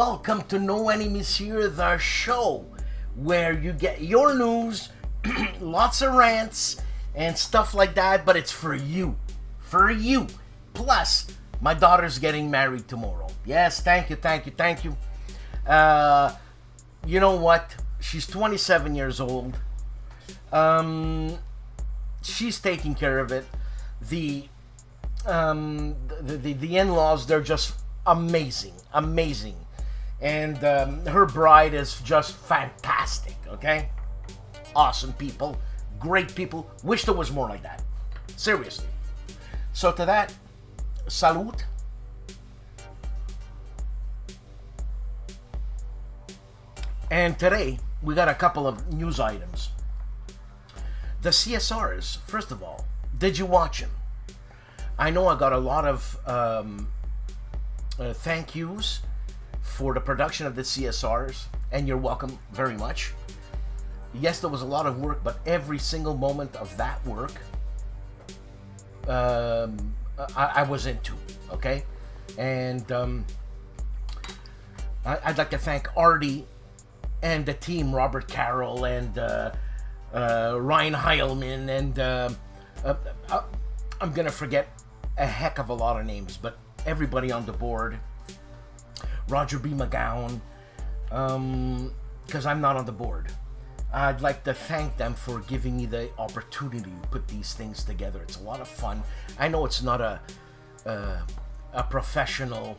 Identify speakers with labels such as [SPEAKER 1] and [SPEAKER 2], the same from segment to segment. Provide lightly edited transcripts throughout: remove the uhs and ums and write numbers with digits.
[SPEAKER 1] welcome to No Enemies Here, the show where you get your news, lots of rants and stuff like that, but it's for you. For you. Plus, my daughter's getting married tomorrow. Yes, thank you. You know what? She's 27 years old. She's taking care of it. The in-laws, they're just amazing. And her bride is just fantastic, okay? Awesome people. Great people. Wish there was more like that. Seriously. So to that, salute. And today, we got a couple of news items. The CSRs, first of all, did you watch them? I know I got a lot of thank yous for the production of the CSRs, and you're welcome very much. Yes, there was a lot of work, but every single moment of that work, I was into, okay? And I'd like to thank Artie and the team, Robert Carroll and Ryan Heilman, and I'm gonna forget a heck of a lot of names, but everybody on the board. Roger B. McGowan, because I'm not on the board. I'd like to thank them for giving me the opportunity to put these things together. It's a lot of fun. I know it's not a professional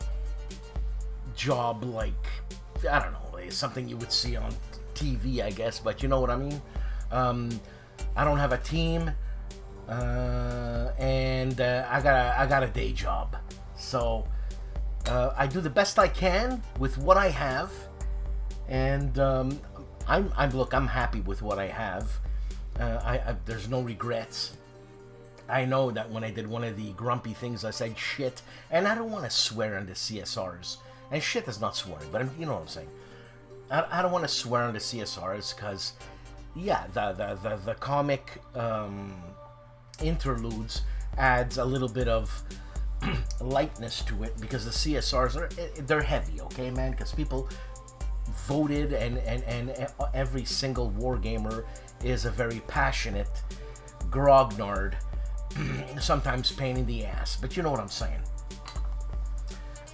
[SPEAKER 1] job, like, I don't know, it's something you would see on TV, I guess, but you know what I mean? I don't have a team, and I got a day job, so I do the best I can with what I have, and I'm happy with what I have. There's no regrets. I know that when I did one of the grumpy things, I said shit, and I don't want to swear on the CSRs, and shit is not swearing, but you know what I'm saying. I don't want to swear on the CSRs because, yeah, the comic interludes adds a little bit of lightness to it, because the CSRs they're heavy, okay, man? Because people voted, and every single wargamer is a very passionate grognard, sometimes pain in the ass, but you know what I'm saying.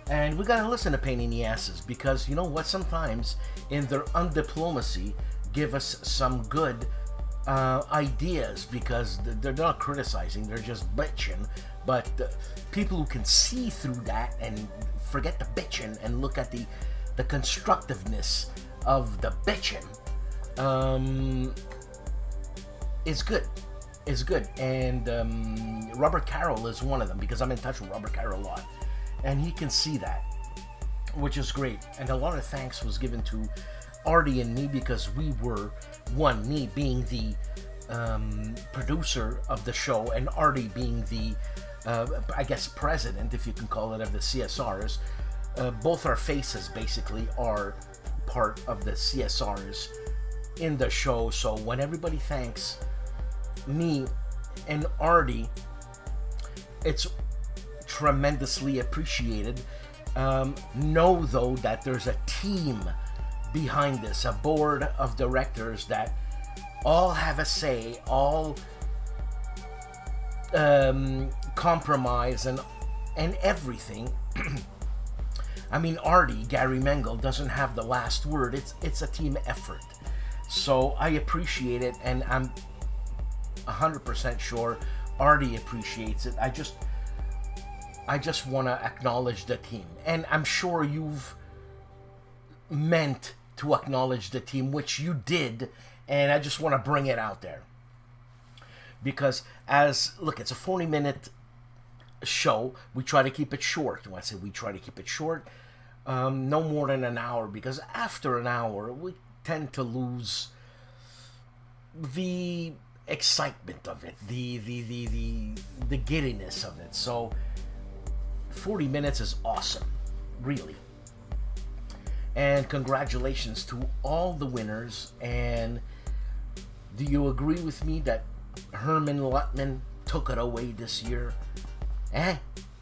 [SPEAKER 1] And we gotta listen to pain in the asses, because you know what, sometimes in their undiplomacy give us some good ideas, because they're not criticizing, they're just bitching. But people who can see through that and forget the bitching and look at the constructiveness of the bitching is good. And Robert Carroll is one of them, because I'm in touch with Robert Carroll a lot, and he can see that, which is great. And a lot of thanks was given to Artie and me, because we were, me being the producer of the show, and Artie being the I guess president, if you can call it, of the CSRs. Both our faces basically are part of the CSRs in the show. So when everybody thanks me and Artie, it's tremendously appreciated. Know though that there's a team behind this, a board of directors that all have a say, all compromise and everything. I mean, Artie, Gary Mengel, doesn't have the last word. It's a team effort. So I appreciate it, and I'm 100% sure Artie appreciates it. I just want to acknowledge the team, and I'm sure you've meant to acknowledge the team, which you did, and I just want to bring it out there. Because look, it's a 40-minute show. We try to keep it short. When I say we try to keep it short, no more than an hour, because after an hour, we tend to lose the excitement of it, the giddiness of it. So 40 minutes is awesome, really. And congratulations to all the winners. And do you agree with me that Herman Lutman took it away this year?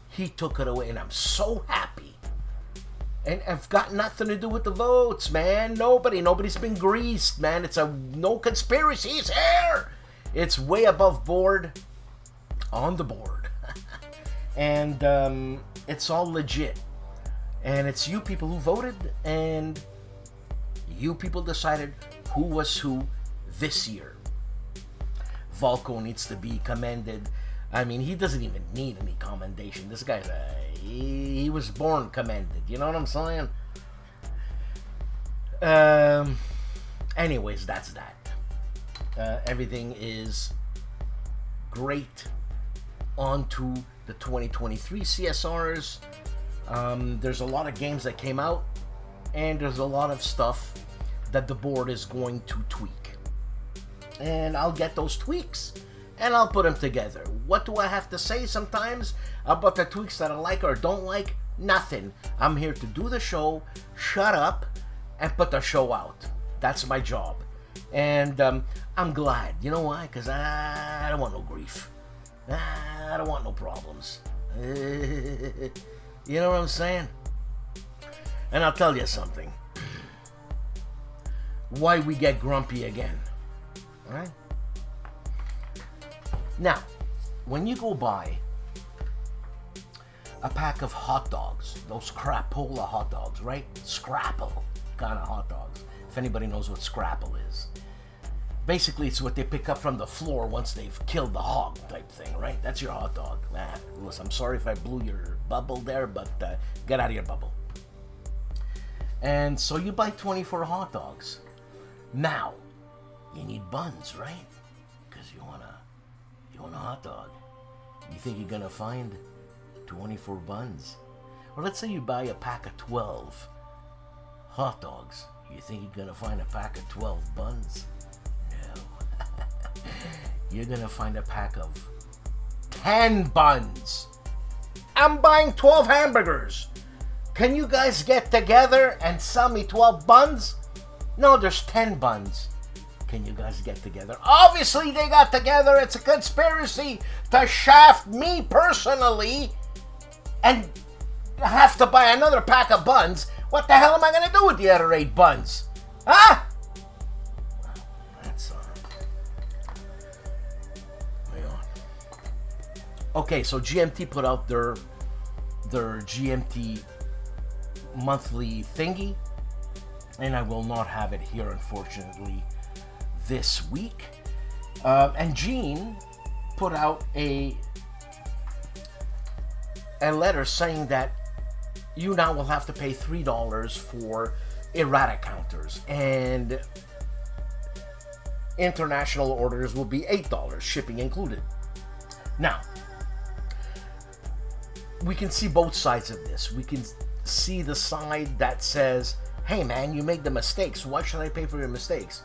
[SPEAKER 1] He took it away, and I'm so happy And I've got nothing to do with the votes, man. Nobody's been greased, man. It's no conspiracies here. It's way above board, on the board. And it's all legit. And it's you people who voted, and you people decided who was who this year. Volko needs to be commended. I mean, he doesn't even need any commendation. This guy's he was born commended. You know what I'm saying? Anyways, that's that. Everything is great. On to the 2023 CSRs. There's a lot of games that came out, and there's a lot of stuff that the board is going to tweak. And I'll get those tweaks, and I'll put them together. What do I have to say sometimes about the tweaks that I like or don't like? Nothing. I'm here to do the show, shut up, and put the show out. That's my job. And I'm glad. You know why? Because I don't want no grief. I don't want no problems. You know what I'm saying? And I'll tell you something. Why we get grumpy again. Alright? Now, when you go buy a pack of hot dogs, those crapola hot dogs, right? Scrapple kind of hot dogs. If anybody knows what scrapple is. Basically, it's what they pick up from the floor once they've killed the hog type thing, right? That's your hot dog. Listen, I'm sorry if I blew your bubble there, but get out of your bubble. And so you buy 24 hot dogs. Now, you need buns, right? Because you want a hot dog. You think you're gonna find 24 buns? Or let's say you buy a pack of 12 hot dogs. You think you're gonna find a pack of 12 buns? No. You're gonna find a pack of 10 buns. I'm buying 12 hamburgers. Can you guys get together and sell me 12 buns? No, there's 10 buns. Can you guys get together? Obviously they got together. It's a conspiracy to shaft me personally and have to buy another pack of buns. What the hell am I going to do with the other 8 buns? Huh? That's hang on. Okay, so GMT put out their GMT monthly thingy, and I will not have it here, unfortunately, this week. And Gene put out a letter saying that you now will have to pay $3 for errata counters, and international orders will be $8, shipping included. Now, we can see both sides of this. We can see the side that says, hey man, you made the mistakes, why should I pay for your mistakes?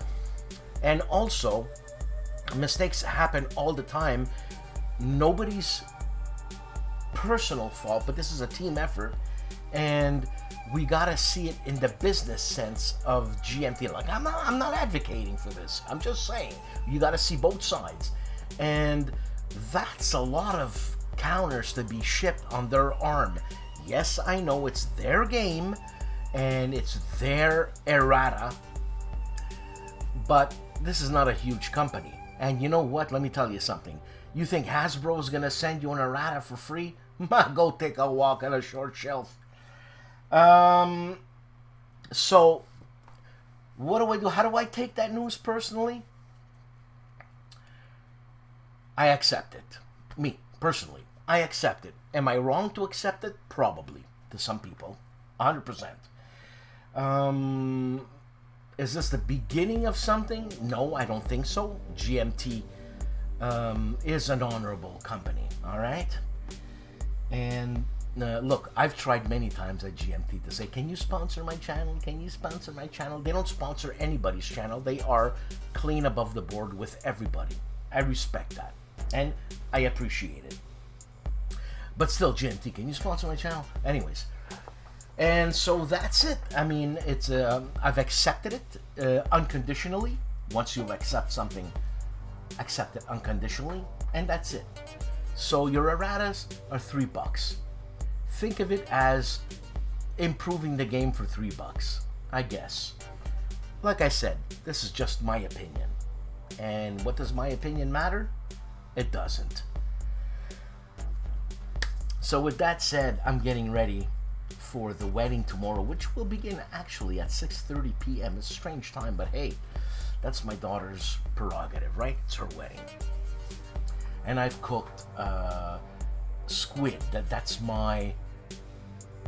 [SPEAKER 1] And also, mistakes happen all the time. Nobody's personal fault, but this is a team effort, and we gotta see it in the business sense of GMT. Like, I'm not advocating for this. I'm just saying you gotta see both sides, and that's a lot of counters to be shipped on their arm. Yes, I know it's their game and it's their errata, but this is not a huge company. And you know what? Let me tell you something. You think Hasbro is gonna send you an errata for free? Go take a walk on a short shelf. So what do I do? How do I take that news personally? I accept it. Me, personally, I accept it. Am I wrong to accept it? Probably, to some people. 100%. Is this the beginning of something? No, I don't think so. GMT is an honorable company, all right? And look, I've tried many times at GMT to say, can you sponsor my channel? Can you sponsor my channel? They don't sponsor anybody's channel. They are clean above the board with everybody. I respect that, and I appreciate it. But still, GMT, can you sponsor my channel? Anyways, and so that's it. I mean, it's I've accepted it unconditionally. Once you accept something, accept it unconditionally, and that's it. So your erratas are $3. Think of it as improving the game for $3, I guess. Like I said, this is just my opinion. And what does my opinion matter? It doesn't. So with that said, I'm getting ready for the wedding tomorrow, which will begin actually at 6:30 p.m. It's a strange time, but hey, that's my daughter's prerogative, right? It's her wedding. And I've cooked squid. That's my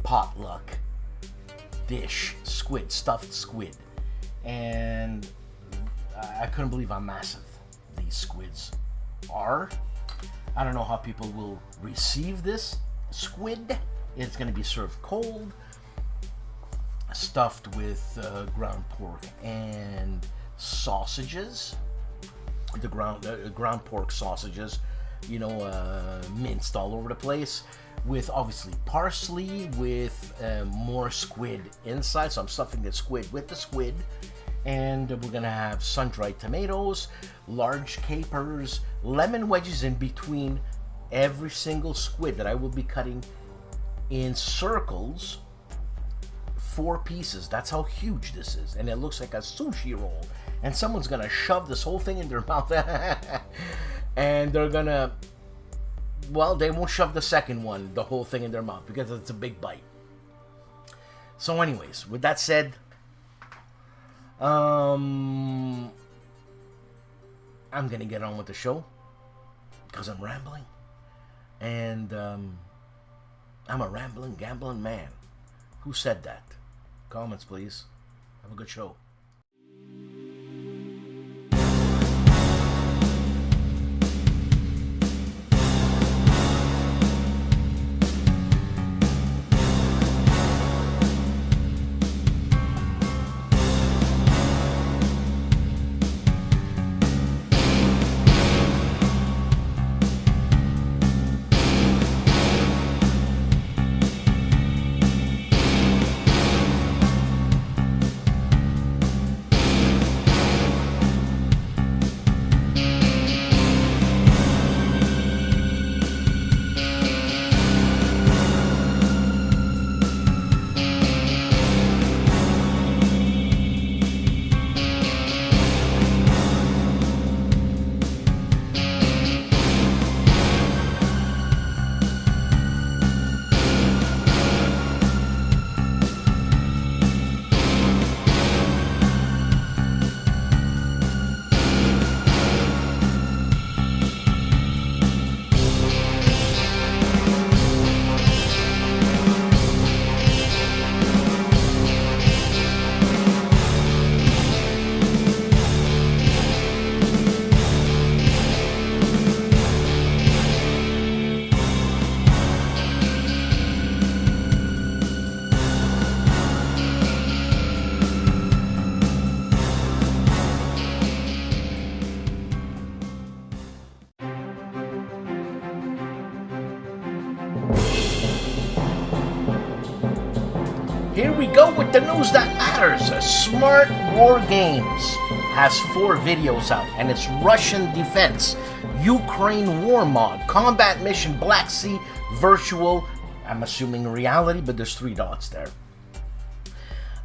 [SPEAKER 1] potluck dish. Squid, stuffed squid. And I couldn't believe how massive these squids are. I don't know how people will receive this squid. It's going to be served cold, stuffed with ground pork and sausages. The ground pork sausages, you know, minced all over the place, with obviously parsley, with more squid inside. So I'm stuffing the squid with the squid. And we're gonna have sun-dried tomatoes, large capers, lemon wedges in between every single squid that I will be cutting in circles, 4 pieces. That's how huge this is. And it looks like a sushi roll. And someone's gonna shove this whole thing in their mouth. And they're gonna, well, they won't shove the second one, the whole thing in their mouth, because it's a big bite. So anyways, with that said, I'm gonna get on with the show because I'm rambling, and I'm a rambling, gambling man. Who said that? Comments, please. Have a good show. Here we go with the news that matters. Smart War Games has 4 videos out, and it's Russian Defense, Ukraine War Mod, Combat Mission Black Sea, Virtual, I'm assuming reality, but there's 3 dots there.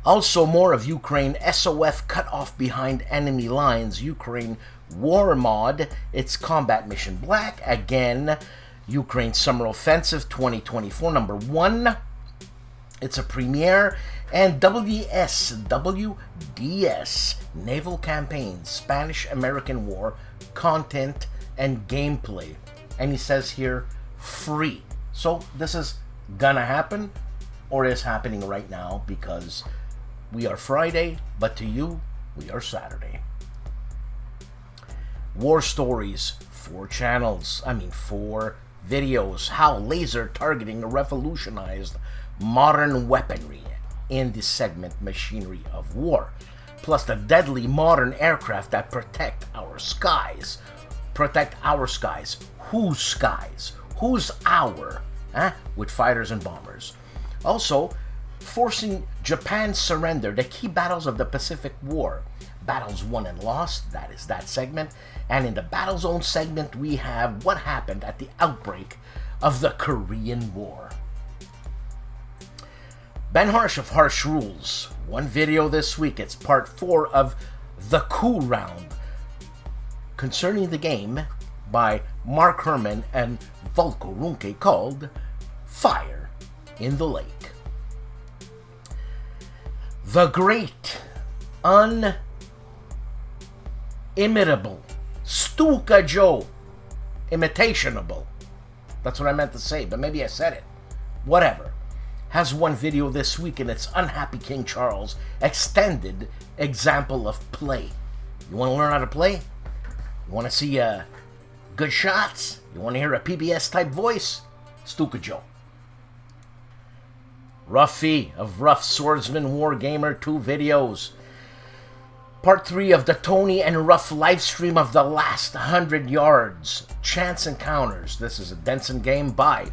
[SPEAKER 1] Also more of Ukraine, SOF Cut Off Behind Enemy Lines, Ukraine War Mod, it's Combat Mission Black, again, Ukraine Summer Offensive 2024, number 1. It's a premiere, and WDS, Naval Campaign, Spanish-American War, content and gameplay. And he says here, free. So this is gonna happen, or is happening right now, because we are Friday, but to you, we are Saturday. War Stories, 4 channels, 4 videos, how laser targeting revolutionized modern weaponry in the segment Machinery of War, plus the deadly modern aircraft that protect our skies. Protect our skies. Whose skies? Who's our? With fighters and bombers. Also, forcing Japan's surrender, the key battles of the Pacific War. Battles won and lost, that is that segment. And in the Battle Zone segment, we have what happened at the outbreak of the Korean War. Ben Harsh of Harsh Rules. One video this week. It's part 4 of The Cool Round concerning the game by Mark Herman and Volko Runke called Fire in the Lake. The great, unimitable, STUKAJOE, imitationable, that's what I meant to say, but maybe I said it, whatever, has one video this week, and it's Unhappy King Charles extended example of play. You want to learn how to play? You want to see good shots? You want to hear a PBS type voice? STUKAJOE. Ruffy of Rough Swordsman Wargamer 2 videos. Part 3 of the Tony and Ruff livestream of the last 100 yards. Chance Encounters. This is a Denson game by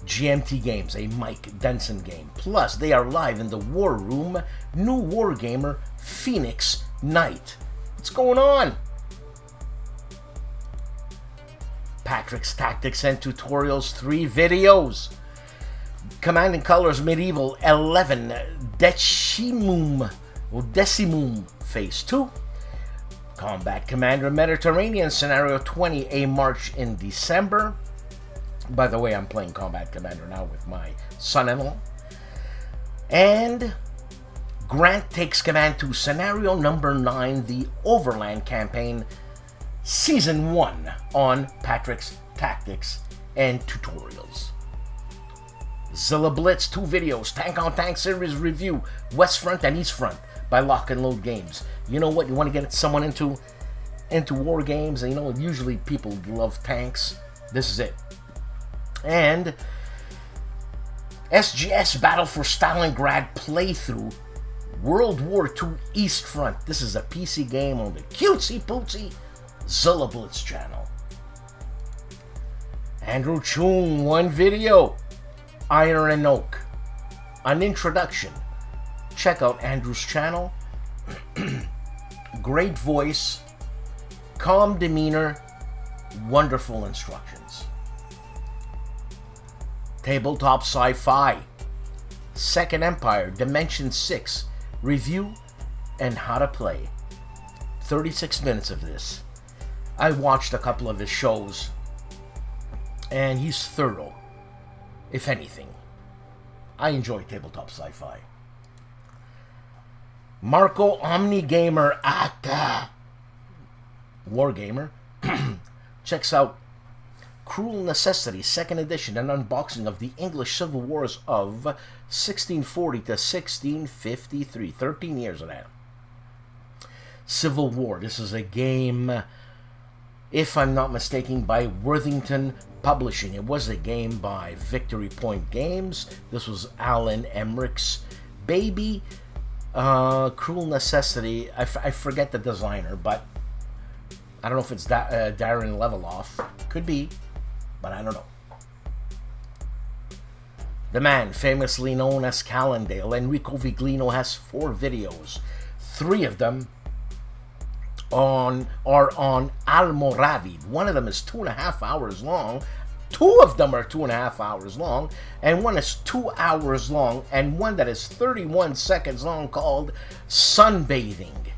[SPEAKER 1] GMT Games, a Mike Denson game. Plus, they are live in the War Room, new Wargamer, Phoenix Night. What's going on? Patrick's Tactics and Tutorials 3 videos. Command and Colors Medieval 11 Decimum Phase 2. Combat Commander Mediterranean Scenario 20, a March in December. By the way, I'm playing Combat Commander now with my son-in-law. And Grant Takes Command 2 Scenario number 9, the Overland Campaign Season 1 on Patrick's Tactics and Tutorials. Zilla Blitz 2 videos, Tank on Tank series review, West Front and East Front by Lock and Load Games. You know what? You want to get someone into war games, and you know, usually people love tanks. This is it. And SGS Battle for Stalingrad playthrough, World War II East Front. This is a PC game on the cutesy pootsy Zilla Blitz channel. Andrew Choon, one video, Iron and Oak, an introduction. Check out Andrew's channel. Great voice, calm demeanor, wonderful instructions. Tabletop Sci-Fi, Second Empire, Dimension 6, review and how to play. 36 minutes of this. I watched a couple of his shows, and he's thorough. If anything, I enjoy Tabletop Sci-Fi. Marco Omnigamer Aka Wargamer checks out Cruel Necessity, 2nd edition, an unboxing of the English Civil Wars of 1640 to 1653. 13 years of that. Civil War. This is a game, if I'm not mistaken, by Worthington Publishing. It was a game by Victory Point Games. This was Alan Emmerich's baby. Cruel Necessity. I forget the designer, but I don't know if it's Darren Leveloff. Could be, but I don't know. The man famously known as Calandale, Enrico Viglino, has 4 videos. 3 of them are on Almoravid. One of them is 2.5 hours long. 2 of them are 2.5 hours long, and one is 2 hours long, and one that is 31 seconds long called Sunbathing.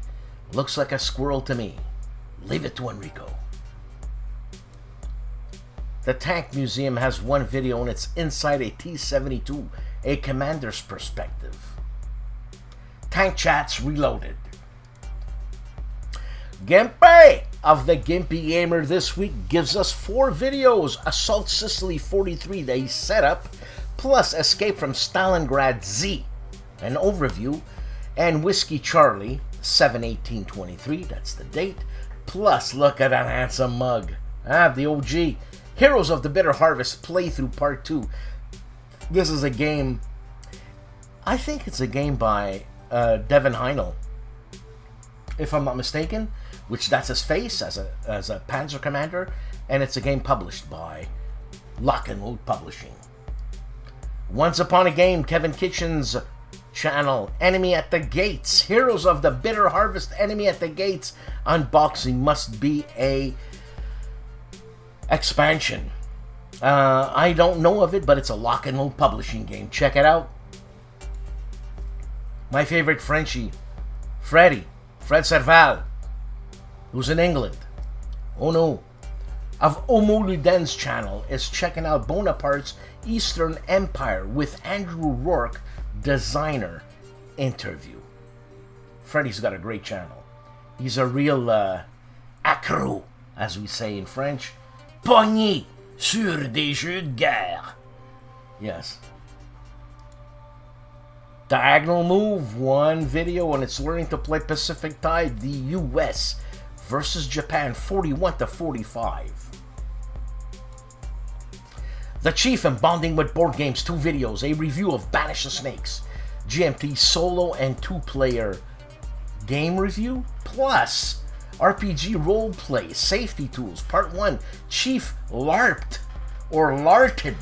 [SPEAKER 1] Looks like a squirrel to me. Leave it to Enrico. The Tank Museum has 1 video, and it's inside a T-72, a commander's perspective. Tank Chats Reloaded. GIMPY of the GIMPY Gamer this week gives us 4 videos. Assault Sicily 43, the setup, plus Escape from Stalingrad Z, an overview, and Whiskey Charlie 7/18/23, that's the date. Plus, look at that handsome mug. The OG. Heroes of the Bitter Harvest playthrough part 2. This is a game, I think it's a game by Devin Heinel, if I'm not mistaken, which that's his face as a Panzer Commander, and it's a game published by Lock and Load Publishing. Once Upon a Game, Kevin Kitchen's channel, Enemy at the Gates, Heroes of the Bitter Harvest, Enemy at the Gates, unboxing, must be a expansion. I don't know of it, but it's a Lock and Load Publishing game. Check it out. My favorite Frenchie, Fred Serval, who's in England. Oh no. Of Omoluden's channel is checking out Bonaparte's Eastern Empire with Andrew Rourke designer interview. Freddy's got a great channel. He's a real accro, as we say in French. Pogné sur des jeux de guerre. Yes. Diagonal Move, one video, and it's learning to play Pacific Tide, the US versus Japan, 41-45. The Chief and Bonding with Board Games, 2 videos, a review of Banish the Snakes, GMT solo and 2-player game review, plus RPG roleplay, safety tools, part 1, Chief LARPed, or larted,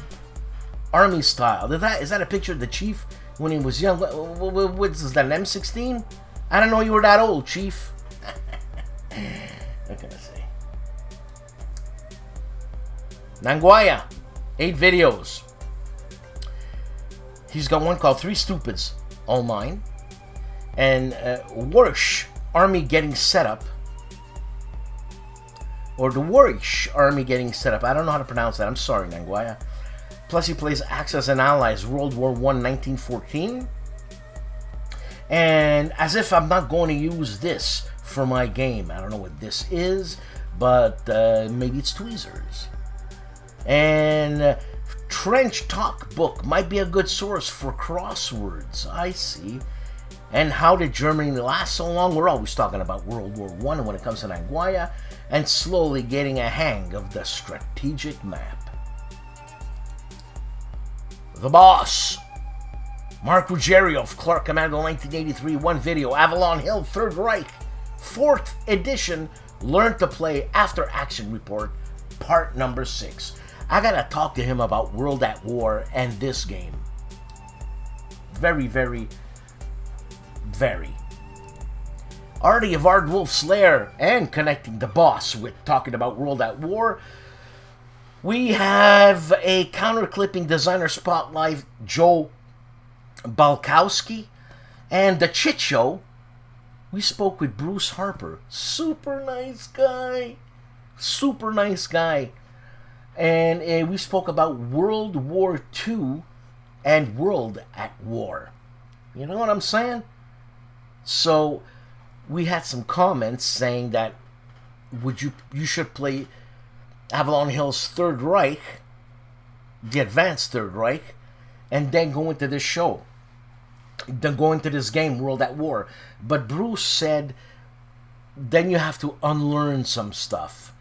[SPEAKER 1] army style. Is that a picture of the Chief when he was young? What is that, an M16? I don't know you were that old, Chief. What can I say? Nanguaya, 8 videos. He's got one called 3 Stupids, All Mine. And Warish Army Getting Set Up. Or the Warish Army Getting Set Up. I don't know how to pronounce that. I'm sorry, Nanguaya. Plus he plays Axis and Allies, World War I, 1914. And as if I'm not going to use this for my game. I don't know what this is, but maybe it's tweezers. And Trench Talk book might be a good source for crosswords. I see. And how did Germany last so long? We're always talking about World War I when it comes to Nanguaya, and slowly getting a hang of the strategic map. The Boss, Mark Ruggiero of Clark Commando 1983, one video, Avalon Hill, Third Reich, 4th edition, Learn to Play After Action Report, part number 6. I gotta talk to him about World at War and this game. Very, very, very. Artie of ARDWULF'S Lair, and connecting the Boss with talking about World at War. We have a counter-clipping designer spotlight, Joe Balkowski, and the Chit Show. We spoke with Bruce Harper, super nice guy, and we spoke about World War II and World at War. You know what I'm saying? So we had some comments saying that you should play Avalon Hill's Third Reich, the Advanced Third Reich, and then go into this show. Then go into this game, World at War. But Bruce said, then you have to unlearn some stuff.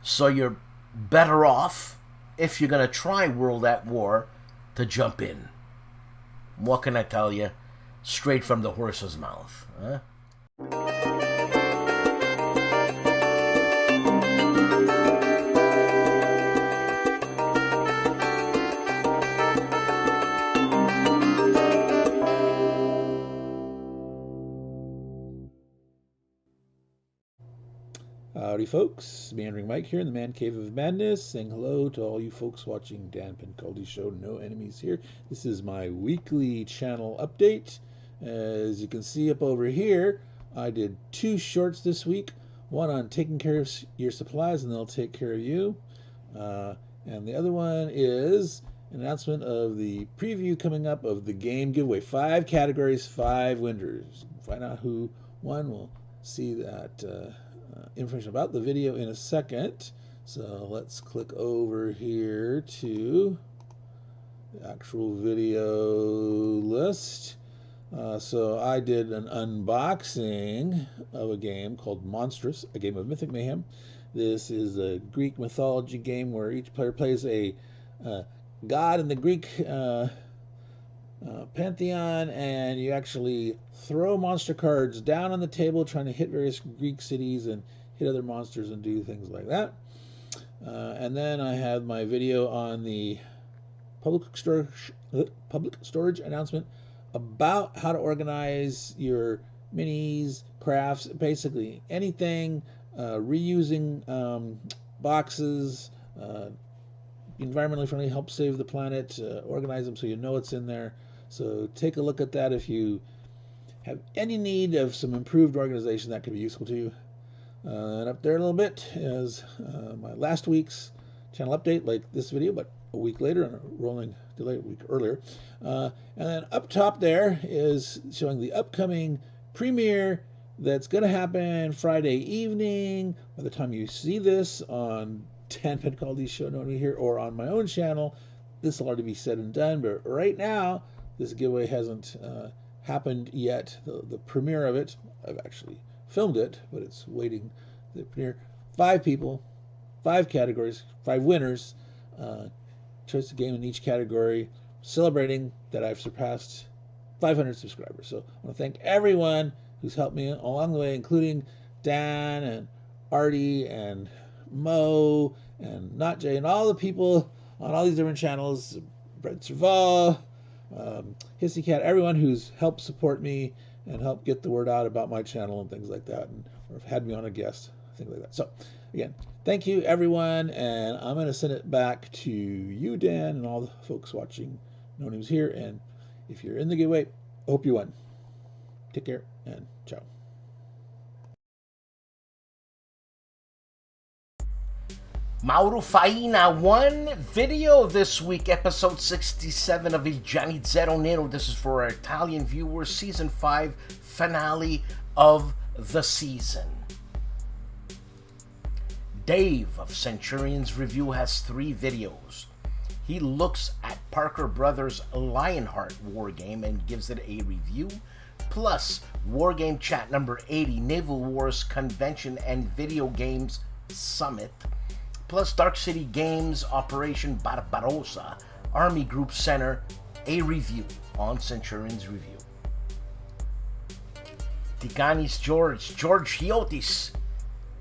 [SPEAKER 1] So you're better off, if you're going to try World at War, to jump in. What can I tell you? Straight from the horse's mouth. Huh?
[SPEAKER 2] Howdy folks, Meandering Mike here in the Man Cave of Madness, saying hello to all you folks watching Dan Pincoldi's show, No Enemies Here. This is my weekly channel update. As you can see up over here, I did 2 shorts this week, one on taking care of your supplies and they'll take care of you. And the other one is an announcement of the preview coming up of the game giveaway. 5 categories, 5 winners. Find out who won. We'll see that information about the video in a second. So let's click over here to the actual video list. So I did an unboxing of a game called Monstrous, a game of Mythic Mayhem. This is a Greek mythology game where each player plays a god in the Greek pantheon, and you actually throw monster cards down on the table trying to hit various Greek cities and hit other monsters and do things like that. And then I have my video on the public storage announcement about how to organize your minis, crafts, basically anything, reusing boxes, environmentally friendly, help save the planet, organize them so you know it's in there. So take a look at that if you have any need of some improved organization that could be useful to you. And up there a little bit is my last week's channel update, like this video, but a week later on a rolling delay, a week earlier. And then up top there is showing the upcoming premiere that's going to happen Friday evening. By the time you see this on Dan Pencaldi's show, No Enemy Here, or on my own channel, this will already be said and done. But right now, this giveaway hasn't happened yet. The premiere of it, I've actually filmed it, but it's waiting. The premiere, 5 people, 5 categories, 5 winners, choice of game in each category, celebrating that I've surpassed 500 subscribers. So I want to thank everyone who's helped me along the way, including Dan and Artie and Mo and Not Jay and all the people on all these different channels, Brett Serval, Hissy Cat, everyone who's helped support me and help get the word out about my channel and things like that, and or had me on a guest, things like that. So again, thank you everyone, and I'm going to send it back to you, Dan, and all the folks watching No Names Here. And if you're in the giveaway, I hope you won. Take care and ciao.
[SPEAKER 1] Mauro Faina, one video this week, episode 67 of Il Gianni Zero Nero. This is for our Italian viewers, season 5 finale of the season. Dave of Centurion's Review has 3 videos. He looks at Parker Brothers' Lionheart wargame and gives it a review, plus Wargame Chat number 80, Naval Wars Convention and Video Games Summit, plus Dark City Games Operation Barbarossa Army Group Center, a review on Centurion's Review. Tigani's George Hiotis,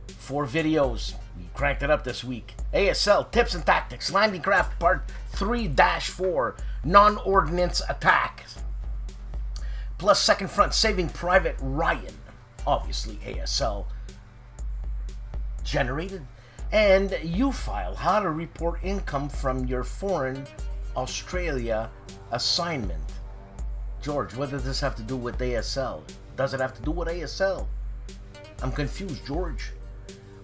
[SPEAKER 1] 4 videos. We cranked it up this week. ASL Tips and Tactics, Landing Craft Part 3-4, Non-Ordnance Attacks, plus Second Front Saving Private Ryan, obviously ASL generated, and U-File, how to report income from your foreign Australia assignment. George, what does this have to do with ASL? Does it have to do with ASL? I'm confused, George.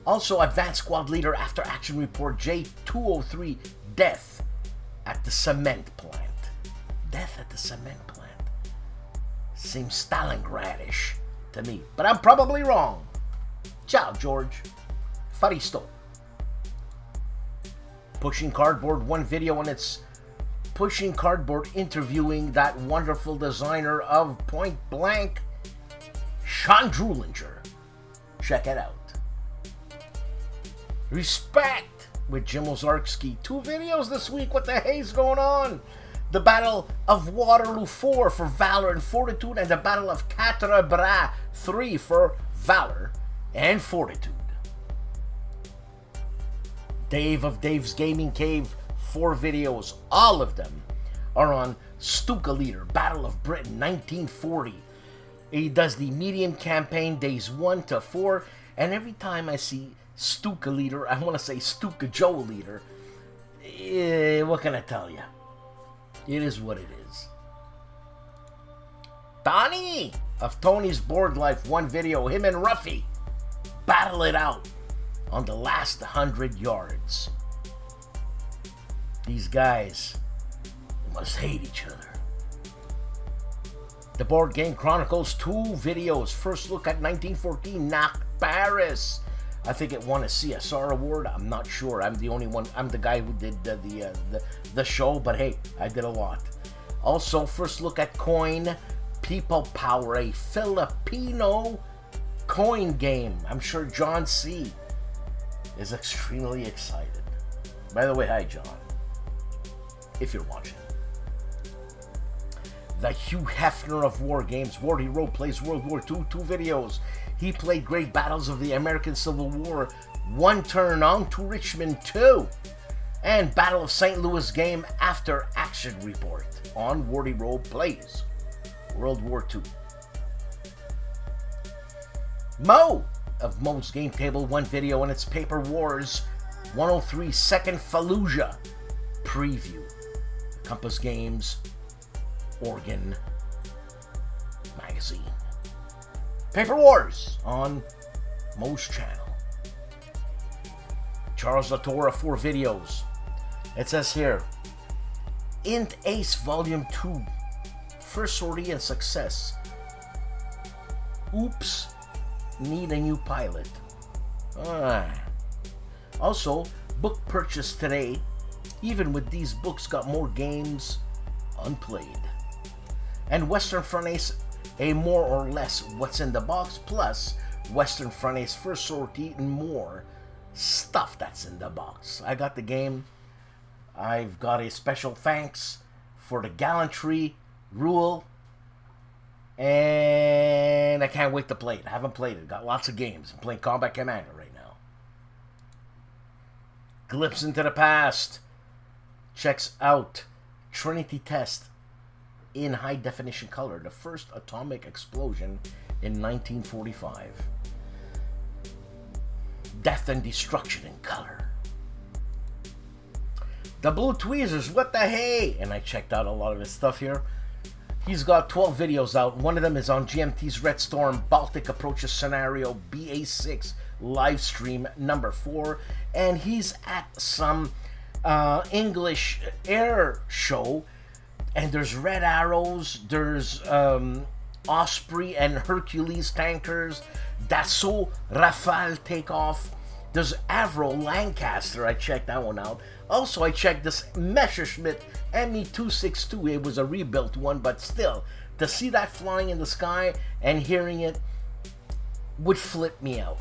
[SPEAKER 1] Also, Advanced Squad Leader After Action Report J203, Death at the Cement Plant. Death at the Cement Plant. Seems Stalingradish to me, but I'm probably wrong. Ciao, George. Faristo. Pushing Cardboard, one video on its Pushing Cardboard interviewing that wonderful designer of Point Blank, Sean Drulinger. Check it out. Respect with Jim Ozarski. 2 videos this week. What the hell's going on? The Battle of Waterloo 4 for Valor and Fortitude, and the Battle of Quatre Bras 3 for Valor and Fortitude. Dave of Dave's Gaming Cave, 4 videos. All of them are on Stuka Leader, Battle of Britain 1940. He does the medium campaign days 1 to 4, and every time I see Stuka Leader, I want to say STUKAJOE Leader. What can I tell you? It is what it is. Donnie of Tony's Board Life, 1 video. Him and Ruffy battle it out on the last 100 yards. These guys must hate each other. The Board Game Chronicles, 2 videos. First look at 1914 Knock Paris. I think it won a CSR award. I'm not sure. I'm the only one. I'm the guy who did the show, but hey, I did a lot. Also, first look at Coin People Power, a Filipino coin game. I'm sure John C. is extremely excited. By the way, hi John, if you're watching. The Hugh Hefner of War Games, Wardy Rowe plays World War II, 2 videos. He played Great Battles of the American Civil War, 1 turn on to Richmond 2, and Battle of St. Louis game After Action Report on Wardy Rowe plays World War II. Mo of Mo's Game Table, 1 video on its Paper Wars 103 Second Fallujah preview. Compass Games Oregon magazine. Paper Wars on Mo's channel. Charles Latorre, 4 videos. It says here, Int Ace Volume 2, first sortie and success. Oops, need a new pilot. Also, book purchase today. Even with these books, got more games unplayed. And Western Front Ace, a more or less what's in the box, plus Western Front Ace first sortie and more stuff that's in the box. I got the game. I've got a special thanks for the gallantry rule, and I can't wait to play it. I haven't played it. Got lots of games. I'm playing Combat Commander right now. Glimpse into the past. Checks out Trinity Test in high definition color. The first atomic explosion in 1945. Death and destruction in color. The Blue Tweezers, what the hey? And I checked out a lot of his stuff here. He's got 12 videos out. One of them is on GMT's Red Storm Baltic Approaches Scenario BA6 live stream number 4. And he's at some English air show. And there's Red Arrows, there's Osprey and Hercules tankers, Dassault Rafale takeoff. There's Avro Lancaster, I checked that one out. Also, I checked this Messerschmitt Me-262. It was a rebuilt one, but still, to see that flying in the sky and hearing it would flip me out.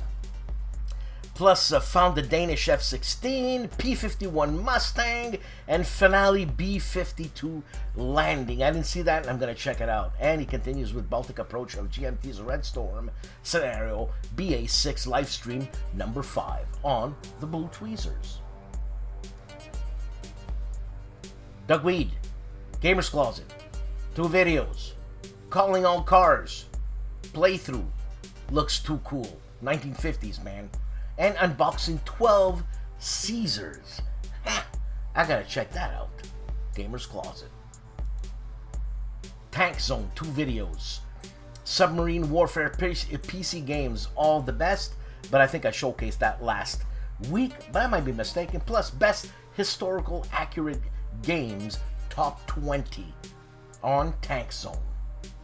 [SPEAKER 1] Plus, found the Danish F-16, P-51 Mustang, and Finale B-52 landing. I didn't see that, and I'm going to check it out. And he continues with Baltic Approach of GMT's Red Storm Scenario BA6 livestream number 5 on the Blue Tweezers. Doug Weed, Gamer's Closet, 2 videos. Calling all cars, playthrough, looks too cool. 1950s, man. And unboxing 12 Caesars. I gotta check that out. Gamer's Closet. Tank Zone, 2 videos. Submarine Warfare PC games, all the best. But I think I showcased that last week, but I might be mistaken. Plus, best historical accurate games, top 20 on Tank Zone.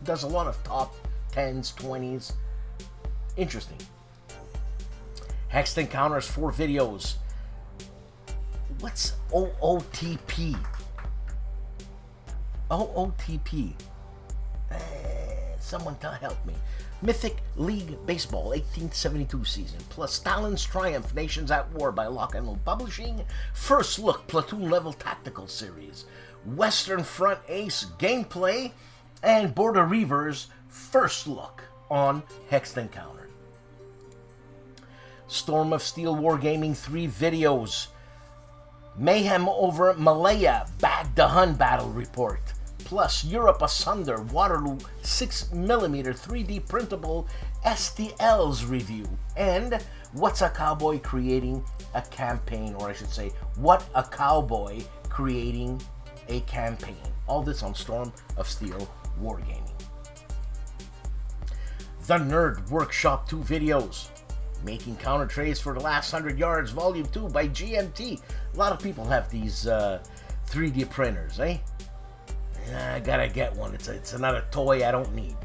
[SPEAKER 1] Does a lot of top 10s, 20s. Interesting. Hexed Encounters, 4 videos. What's OOTP? OOTP. Someone help me. Mythic League Baseball 1872 season, plus Stalin's Triumph, Nations at War by Lock and Load Publishing, First Look Platoon Level Tactical Series, Western Front Ace gameplay, and Border Reavers First Look on Hexed Encounter. Storm of Steel Wargaming 3 videos. Mayhem over Malaya Bag the Hun Battle Report. Plus Europe Asunder Waterloo 6mm 3D printable STLs review. And What's a Cowboy Creating a Campaign, or I should say, What a Cowboy Creating a Campaign. All this on Storm of Steel Wargaming. The Nerd Workshop 2 videos. Making counter trays for the last 100 yards, Volume 2 by GMT. A lot of people have these 3D printers, eh? I gotta get one. It's another toy I don't need.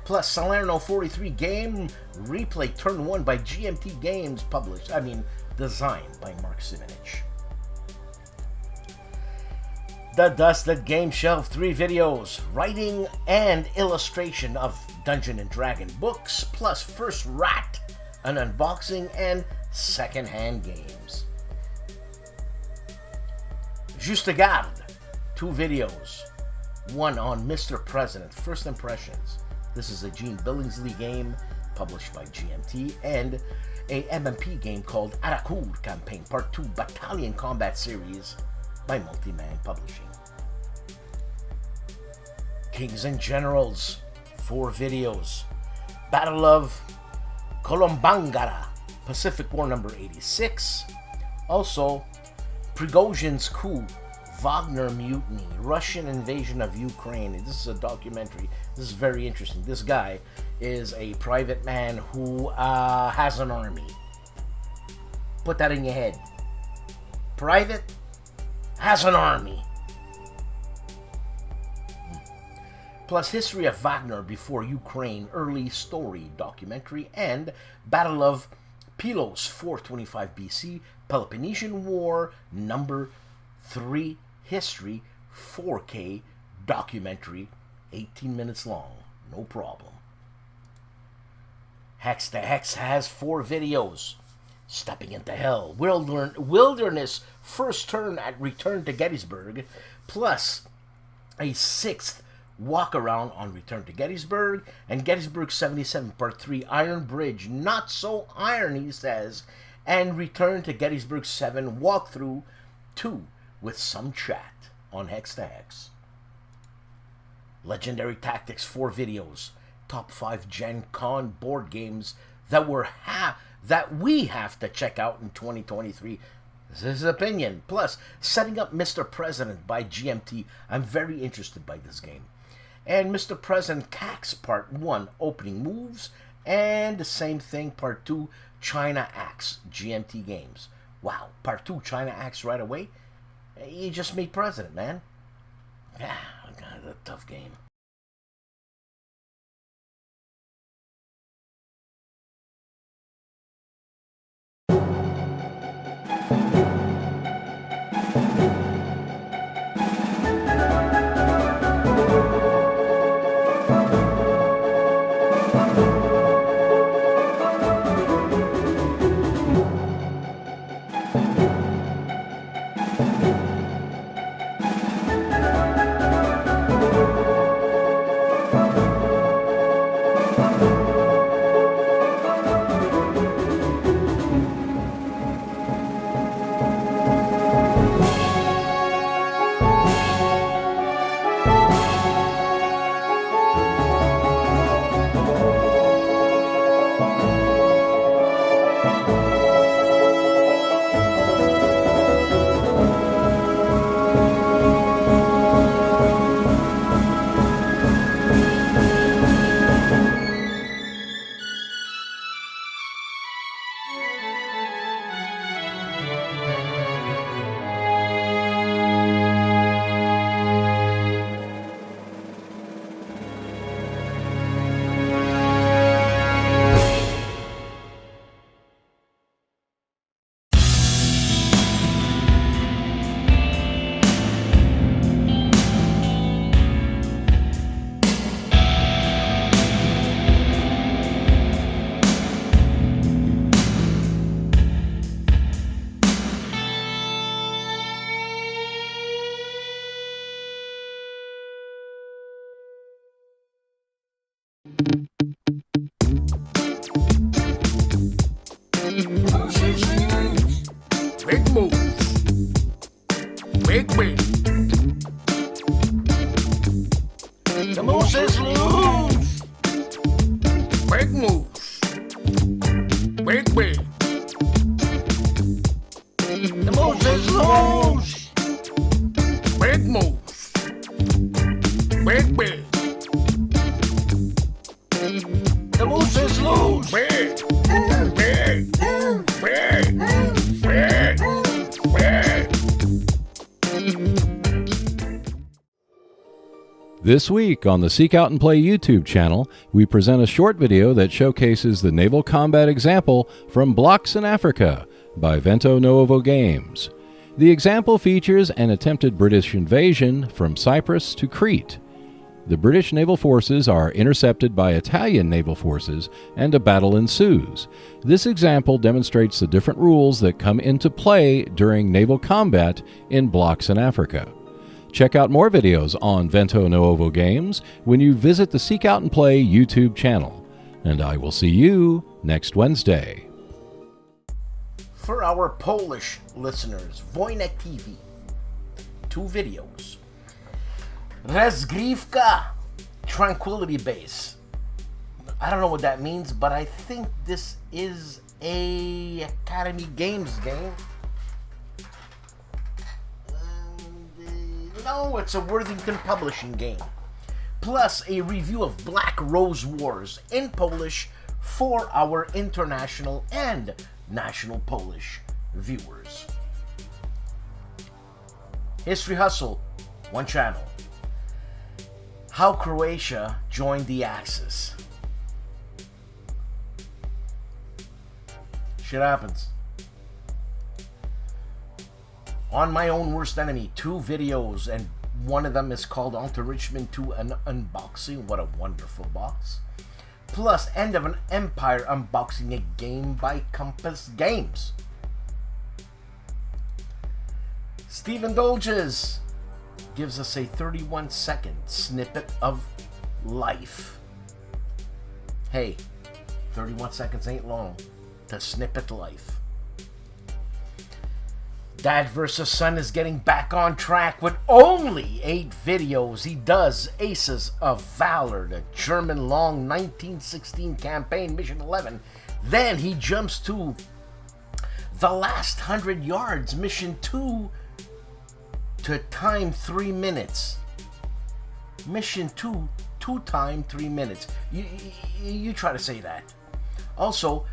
[SPEAKER 1] Plus, Salerno 43 game replay turn 1 by GMT Games, designed by Mark Simonich. The Dusted Game Shelf 3 videos, writing and illustration of Dungeon and Dragon books, plus First Rat, an unboxing, and second-hand games. Juste Garde, 2 videos. One on Mr. President, First Impressions. This is a Gene Billingsley game published by GMT, and a MMP game called Arakud Campaign Part 2 Battalion Combat Series by Multiman Publishing. Kings and Generals, 4 videos. Battle of Kolombangara, Pacific War number 86. Also, Prigozhin's coup Wagner Mutiny, Russian invasion of Ukraine. This is a documentary. This is very interesting. This guy is a private man who has an army. Put that in your head. Private has an army. Plus history of Wagner before Ukraine, early story documentary, and Battle of Pylos 425 BC, Peloponnesian War, number 3 history, 4K documentary, 18 minutes long, no problem. Hex to Hex has 4 videos. Stepping into Hell, Wilderness First Turn at Return to Gettysburg, plus a 6th walk around on Return to Gettysburg, and Gettysburg 77 Part 3 Iron Bridge, not so iron, he says, and Return to Gettysburg 7 walkthrough 2 with some chat on Hex to Hex. Legendary Tactics 4 videos, top 5 Gen Con board games that we have to check out in 2023. This is his opinion. Plus, Setting Up Mr. President by GMT. I'm very interested by this game. And Mr. President CAX Part 1, Opening Moves. And the same thing, Part 2, China Axe, GMT Games. Wow, Part 2, China Axe right away? You just made president, man. Yeah, God, a tough game. Big moves. Big win. The moose is loose. Big moves. Big win. The moose is loose. Big moves. Big win. The moose is loose. Big. Big. Big. Big. Big.
[SPEAKER 3] This week on the Seek Out and Play YouTube channel, we present a short video that showcases the naval combat example from Blocks in Africa by Vento Nuovo Games. The example features an attempted British invasion from Cyprus to Crete. The British naval forces are intercepted by Italian naval forces and a battle ensues. This example demonstrates the different rules that come into play during naval combat in Blocks in Africa. Check out more videos on Vento Nuovo Games when you visit the Seek Out and Play YouTube channel. And I will see you next Wednesday.
[SPEAKER 1] For our Polish listeners, Wojennik TV, 2 videos. Rozgrywka, Tranquility Base. I don't know what that means, but I think this is a Academy Games game. And No, it's a Worthington Publishing game. Plus a review of Black Rose Wars in Polish for our international and national Polish viewers. History Hustle, one channel. How Croatia joined the Axis. Shit happens. On My Own Worst Enemy, 2 videos, and one of them is called On to Richmond 2, an unboxing. What a wonderful box. Plus, End of an Empire unboxing, a game by Compass Games. Stephen Dolges gives us a 31-second snippet of life. Hey, 31 seconds ain't long to snippet life. Dad vs. Son is getting back on track with only 8 videos. He does Aces of Valor, the German long 1916 campaign, mission 11. Then he jumps to The Last 100 Yards, mission 2, to time 3 minutes. Mission 2 time 3 minutes. You try to say that. Also,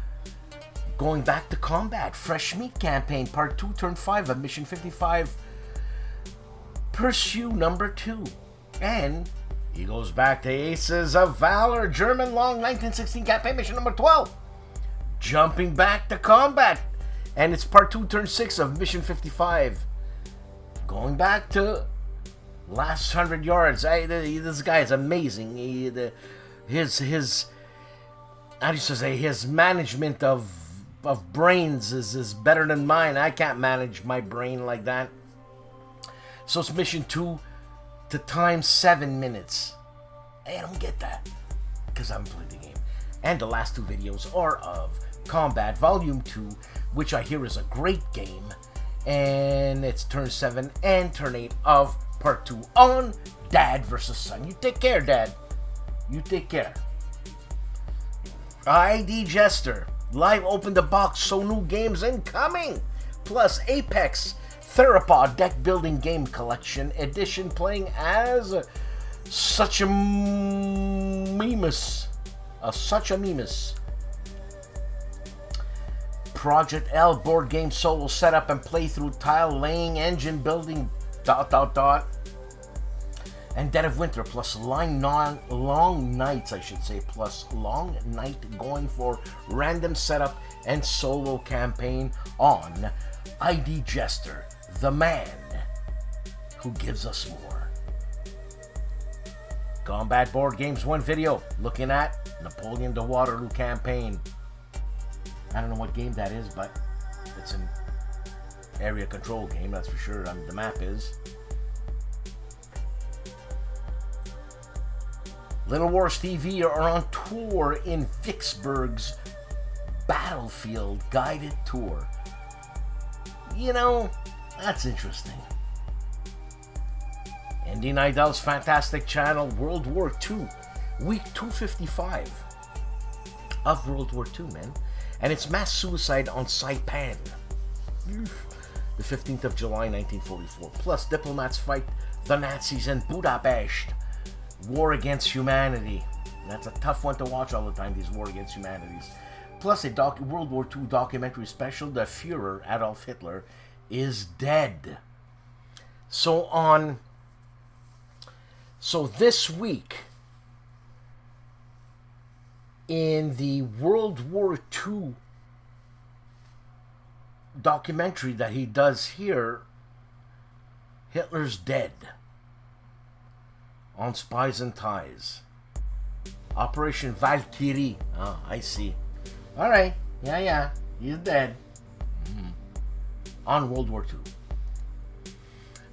[SPEAKER 1] going back to combat, Fresh Meat Campaign, Part 2, Turn 5 of Mission 55, Pursue number 2. And he goes back to Aces of Valor, German long 1916 campaign, Mission number 12. Jumping back to combat, and it's Part 2, Turn 6 of Mission 55. Going back to Last 100 Yards. This guy is amazing. His how do you say, his management of brains is better than mine. I can't manage my brain like that. So it's mission 2 to time 7 minutes. Hey, I don't get that because I haven't played the game. And the last 2 videos are of Combat Volume 2, which I hear is a great game. And it's turn 7 and turn 8 of Part 2 on Dad vs. Son. You take care, Dad. You take care. ID Jester. Live open the box, so new games incoming. Plus Apex Theropod deck building game collection edition, playing as such a memus. Project L board game solo setup and playthrough, tile laying, engine building, ... And Dead of Winter plus Long Nights, I should say, plus Long Night, going for random setup and solo campaign on ID Jester, the man who gives us more. Combat Board Games 1 video looking at Napoleon to Waterloo campaign. I don't know what game that is, but it's an area control game, that's for sure. The map is. Little Wars TV are on tour in Vicksburg's Battlefield guided tour. You know, that's interesting. Andy Nidell's fantastic channel, World War II, week 255 of World War II, man. And it's mass suicide on Saipan, the 15th of July, 1944. Plus, diplomats fight the Nazis in Budapest. War Against Humanity. That's a tough one to watch all the time, these War Against Humanities. Plus, a World War II documentary special, The Führer, Adolf Hitler, is dead. So this week, in the World War II documentary that he does here, Hitler's dead. On Spies and Ties. Operation Valkyrie. Oh, I see. Alright. Yeah. He's dead. On World War II.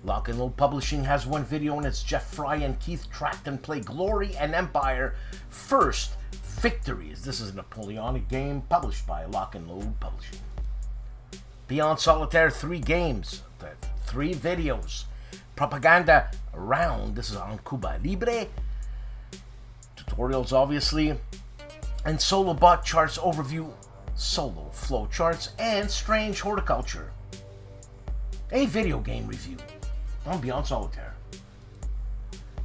[SPEAKER 1] Lock and Load Publishing has one video, and it's Jeff Fry and Keith Tracton play Glory and Empire First Victories. This is a Napoleonic game published by Lock and Load Publishing. Beyond Solitaire, 3 games. 3 videos. Propaganda Round, this is on Cuba Libre. Tutorials, obviously. And Solo Bot Charts Overview, Solo Flow Charts, and Strange Horticulture. A video game review. Beyond Solitaire.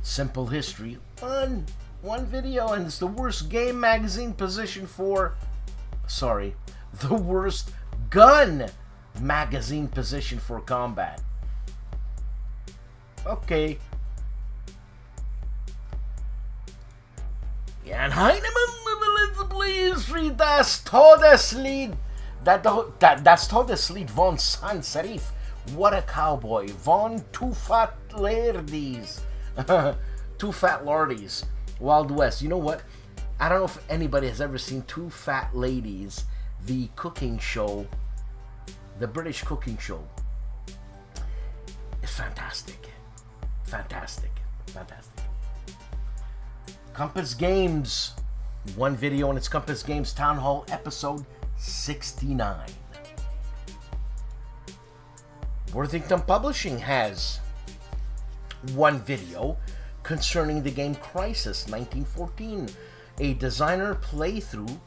[SPEAKER 1] Simple history. One video, and it's the worst game magazine position for... Sorry. The worst gun magazine position for combat. Okay. Ja, en Heinemann, please read das Todeslied. Das Todeslied von San Serif. What a cowboy. Von Two Fat Ladies. Two Fat Lordies. Wild West. You know what? I don't know if anybody has ever seen Two Fat Ladies, the cooking show, the British cooking show. It's fantastic. Fantastic. Fantastic. Compass Games. One video on its Compass Games Town Hall episode 69. Worthington Publishing has one video concerning the game Crisis 1914, a designer playthrough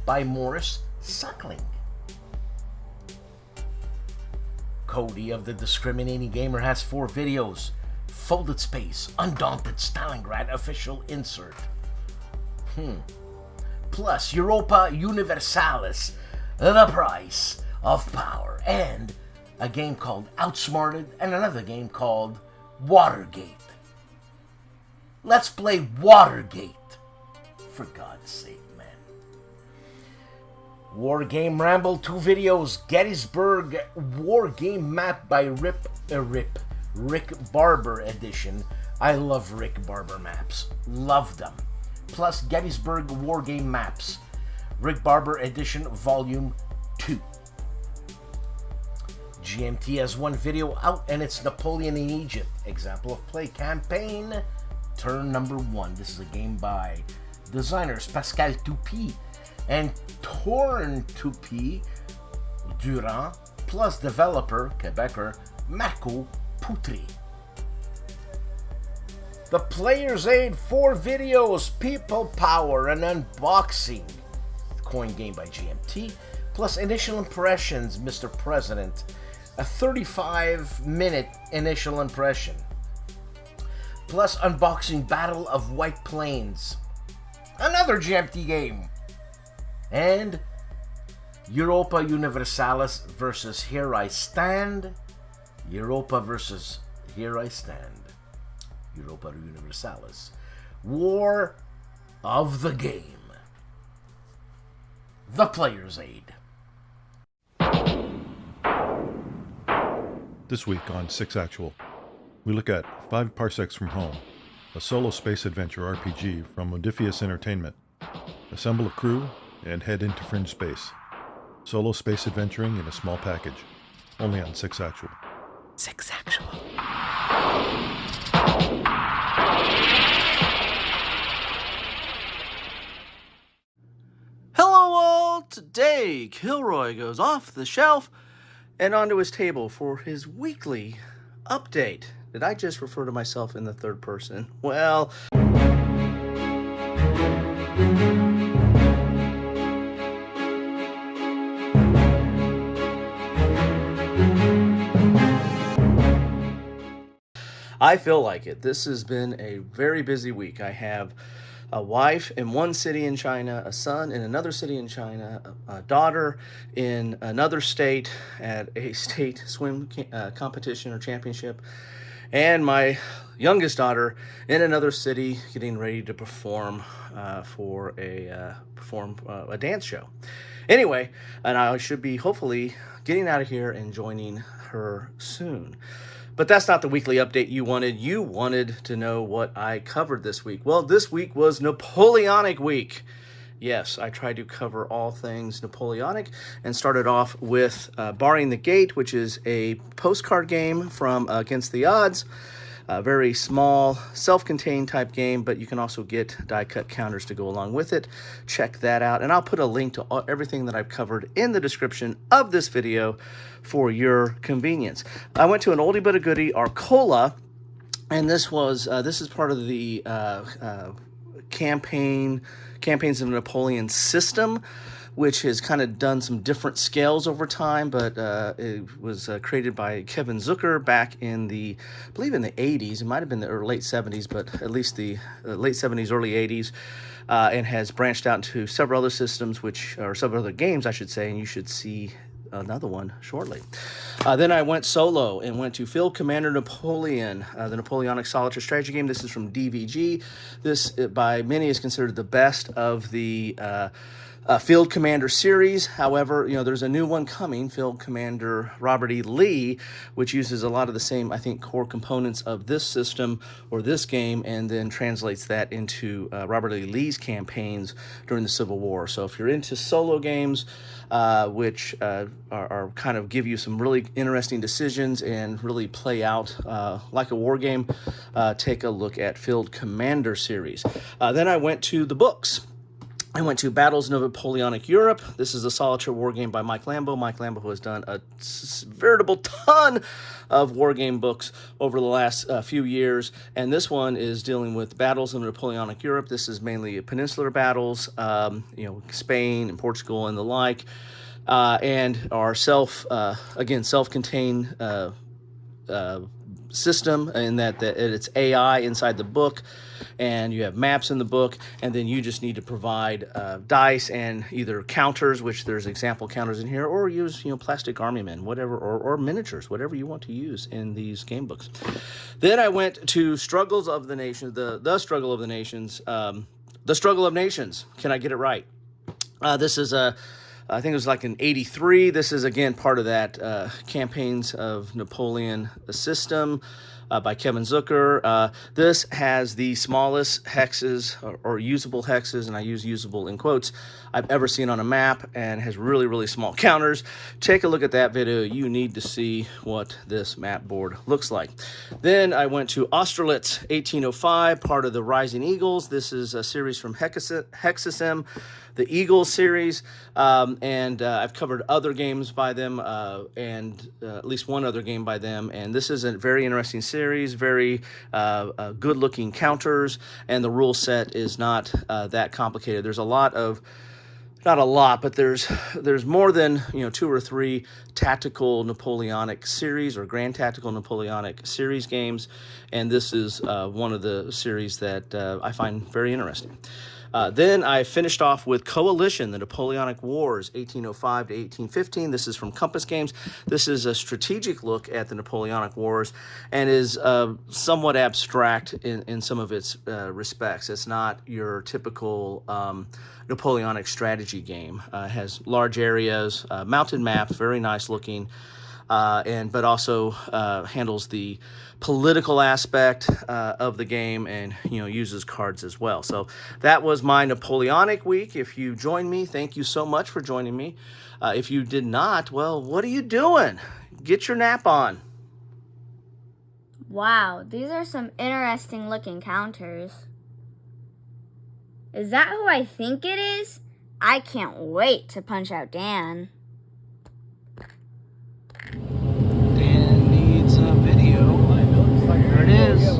[SPEAKER 1] by Morris Suckling. Cody of the Discriminating Gamer has 4 videos. Folded Space, Undaunted Stalingrad official insert. Plus Europa Universalis, The Price of Power, and a game called Outsmarted and another game called Watergate. Let's play Watergate. For God's sake, man. War Game Ramble, 2 videos. Gettysburg War Game Map by Rick Barber edition. I love Rick Barber maps. Love them. Plus Gettysburg War Game Maps. Rick Barber edition volume 2. GMT has one video out, and it's Napoleon in Egypt. Example of play campaign. Turn number 1. This is a game by designers Pascal Toupy and Torn Toupy Durand, plus developer, Quebecer, Marco Putri. The Player's Aid 4 videos, People Power, and Unboxing. Coin game by GMT, plus Initial Impressions, Mr. President. A 35-minute initial impression. Plus Unboxing Battle of White Plains. Another GMT game. And Europa Universalis versus Here I Stand. Europa versus Here I Stand. Europa Universalis. War of the Game. The Player's Aid.
[SPEAKER 4] This week on 6 Actual, we look at 5 Parsecs from Home, a solo space adventure RPG from Modiphius Entertainment. Assemble a crew and head into fringe space. Solo space adventuring in a small package. Only on 6 Actual.
[SPEAKER 1] 6 Actual.
[SPEAKER 5] Hello all! Today, Kilroy goes off the shelf and onto his table for his weekly update. Did I just refer to myself in the third person? Well... I feel like it. This has been a very busy week. I have a wife in one city in China, a son in another city in China, a daughter in another state at a state swim competition or championship, and my youngest daughter in another city getting ready to perform for a dance show. Anyway, and I should be hopefully getting out of here and joining her soon. But that's not the weekly update you wanted. You wanted to know what I covered this week. Well, this week was Napoleonic week. Yes, I tried to cover all things Napoleonic and started off with Barring the Gate, which is a postcard game from Against the Odds. A very small, self-contained type game, but you can also get die-cut counters to go along with it. Check that out, and I'll put a link to everything that I've covered in the description of this video for your convenience. I went to an oldie but a goodie, Arcola, and this is part of the Campaigns of Napoleon system which has kind of done some different scales over time, but it was created by Kevin Zucker back in the, I believe in the 80s. It might have been the late 70s, but at least the late 70s, early 80s, and has branched out into several other systems, or several other games, I should say, and you should see another one shortly. Then I went solo and went to Field Commander Napoleon, the Napoleonic Solitaire strategy game. This is from DVG. This, by many, is considered the best of the Field Commander series. However, there's a new one coming, Field Commander Robert E. Lee, which uses a lot of the same, I think, core components of this system or this game, and then translates that into Robert E. Lee's campaigns during the Civil War. So if you're into solo games, which are kind of give you some really interesting decisions and really play out like a war game, take a look at Field Commander series. Then I went to the books. I went to Battles of Napoleonic Europe. This is a solitaire war game by Mike Lambo. Mike Lambo, who has done a veritable ton of war game books over the last few years. And this one is dealing with Battles of Napoleonic Europe. This is mainly peninsular battles, Spain and Portugal and the like, and our self-contained system, in that it's AI inside the book, and you have maps in the book, and then you just need to provide dice and either counters, which there's example counters in here, or use plastic army men, whatever, or miniatures, whatever you want to use in these game books. Then I went to Struggles of the Nations, the Struggle of the Nations, the Struggle of Nations. Can I get it right? This is I think it was like in '83. This is, again, part of that Campaigns of Napoleon system by Kevin Zucker. This has the smallest hexes, or usable hexes, and I use usable in quotes, I've ever seen on a map, and has really, really small counters. Take a look at that video. You need to see what this map board looks like. Then I went to Austerlitz 1805, part of the Rising Eagles. This is a series from HEXES, the Eagles series, and I've covered other games by them, and at least one other game by them, and this is a very interesting series, very good-looking counters, and the rule set is not that complicated. There's a lot of, not a lot, but there's more than 2 or 3 tactical Napoleonic series or grand tactical Napoleonic series games, and this is one of the series that I find very interesting. Then I finished off with Coalition, the Napoleonic Wars, 1805 to 1815. This is from Compass Games. This is a strategic look at the Napoleonic Wars, and is somewhat abstract in some of its respects. It's not your typical Napoleonic strategy game. It has large areas, mounted maps, very nice looking, but also handles the political aspect of the game, and uses cards as well. So that was my Napoleonic week. If you joined me, thank you so much for joining me. If you did not, well, what are you doing? Get your nap on.
[SPEAKER 6] Wow, these are some interesting looking counters. Is that who I think it is? I can't wait to punch out Dan.
[SPEAKER 5] Dan needs a video. There it is.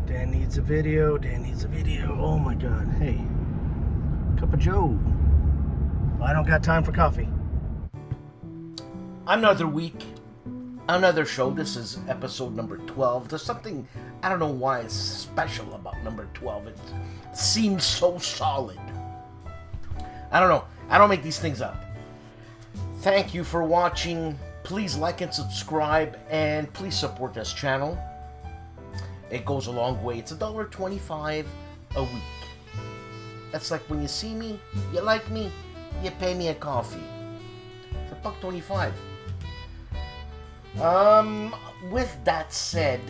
[SPEAKER 5] Dan needs a video. Dan needs a video. Oh my God. Hey, cup of Joe. I don't got time for coffee.
[SPEAKER 1] Another week, another show. This is episode number 12. There's something, I don't know why it's special about number 12. It seems so solid. I don't know. I don't make these things up. Thank you for watching. Please like and subscribe, and please support this channel. It goes a long way. It's $1.25 a week. That's like when you see me, you like me, you pay me a coffee. It's $1.25. With that said,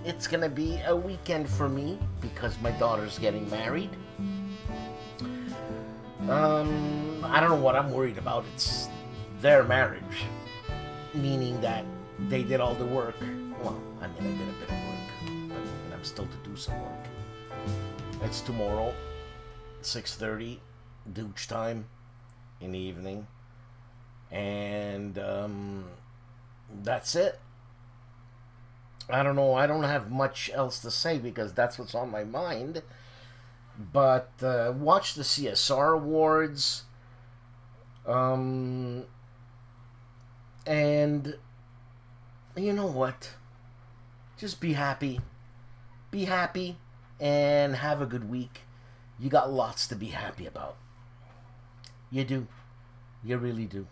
[SPEAKER 1] it's gonna be a weekend for me because my daughter's getting married. I don't know what I'm worried about. It's their marriage, meaning that they did all the work. Well, I mean, I did a bit of work, and I'm still to do some work. It's tomorrow, 6:30, douche time in the evening, and that's it. I don't know. I don't have much else to say because that's what's on my mind. But watch the CSR awards. And you know what? Just be happy. Be happy and have a good week. You got lots to be happy about. You do. You really do.